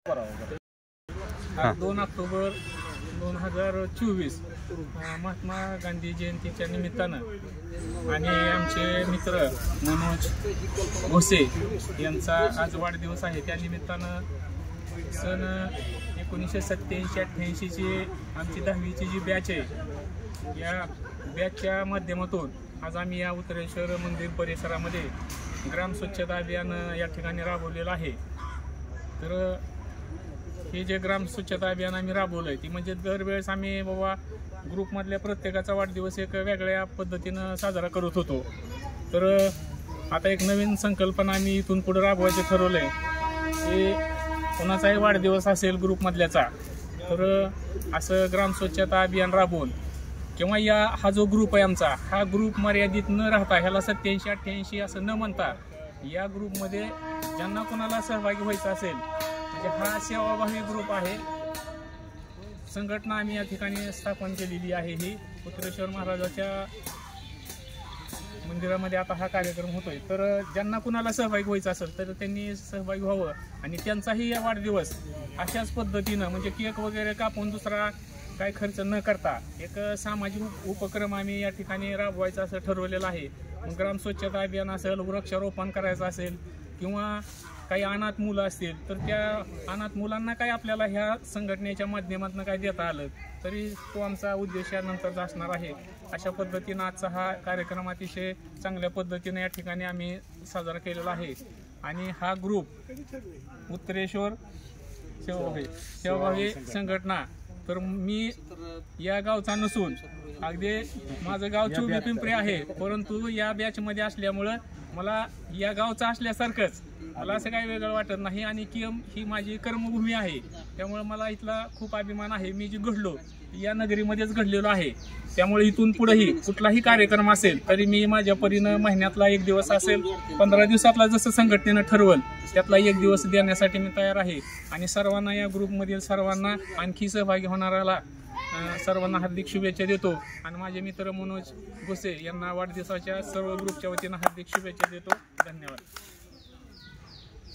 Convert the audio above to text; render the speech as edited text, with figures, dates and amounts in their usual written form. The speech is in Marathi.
2 ऑक्टोबर 2024 महात्मा गांधी जयंतीच्या निमित्तानं आणि आमचे मित्र मनोज घोसे यांचा आज वाढदिवस आहे। त्या निमित्तानं सन 1987-88ची आमची 10वीची जी बॅच आहे, या बॅचच्या माध्यमातून आज आम्ही या उत्तरेश्वर मंदिर परिसरामध्ये ग्राम स्वच्छता अभियान या ठिकाणी राबवलेलं आहे। तर हे जे ग्राम स्वच्छता अभियान आम्ही राबवलं आहे ती म्हणजे दरवेळेस आम्ही बाबा ग्रुपमधल्या प्रत्येकाचा वाढदिवस एक वेगळ्या पद्धतीनं साजरा करत होतो। तर आता एक नवीन संकल्पना आम्ही इथून पुढे राबवायचं ठरवलं आहे की कोणाचाही वाढदिवस असेल ग्रुपमधल्याचा तर असं ग्राम स्वच्छता अभियान राबवून किंवा हा जो ग्रुप आहे आमचा, हा ग्रुप मर्यादित न राहता ह्याला 87-88 असं न म्हणता या ग्रुपमध्ये ज्यांना कोणाला सहभागी व्हायचं असेल म्हणजे हा सेवाभावी ग्रुप आहे। संघटना आम्ही या ठिकाणी स्थापन केलेली आहे। ही उत्तरेश्वर महाराजाच्या मंदिरामध्ये आता हा कार्यक्रम होतोय। तर ज्यांना कुणाला सहभागी व्हायचं असेल तर त्यांनी सहभागी व्हावं आणि त्यांचाही या वाढदिवस अशाच पद्धतीनं म्हणजे केक वगैरे कापून दुसरा काय खर्च न करता एक सामाजिक उपक्रम आम्ही या ठिकाणी राबवायचा असं ठरवलेलं आहे। ग्राम स्वच्छता अभियान असेल, वृक्षारोपण करायचं असेल किंवा काही अनाथ मुलं असतील तर त्या अनाथ मुलांना काय आपल्याला ह्या संघटनेच्या माध्यमातून काय देता आलं तरी तो आमचा उद्देश यानंतरचा असणार आहे। अशा पद्धतीनं आजचा हा कार्यक्रम अतिशय चांगल्या पद्धतीने या ठिकाणी आम्ही साजरा केलेला आहे। आणि हा ग्रुप उत्तरेश्वर सेवाभावी संघटना, तर मी या गावचा नसून अगदी माझं गाव चोबी पिंपरी आहे, परंतु या बॅचमध्ये असल्यामुळं मला या गावचा असल्यासारखंच मला असं काही वेगळं वाटत नाही आणि ही माझी कर्मभूमी आहे। त्यामुळे मला इथला खूप अभिमान आहे। मी जे घडलो या नगरीमध्येच घडलेलो आहे, त्यामुळे इथून पुढेही कुठलाही कार्यक्रम असेल तरी मी माझ्या परीनं महिन्यातला 1 दिवस असेल, 15 दिवसातला जसं संघटनेनं ठरवल त्यातला 1 दिवस देण्यासाठी मी तयार आहे। आणि सर्वांना या ग्रुपमधील सर्वांना आणखी सहभागी होणाऱ्याला सर्वांना हार्दिक शुभेच्छा देतो आणि माझे मित्र मनोज घोसे यांना वाढदिवसाच्या सर्व ग्रुपच्या वतीनं हार्दिक शुभेच्छा देतो। धन्यवाद।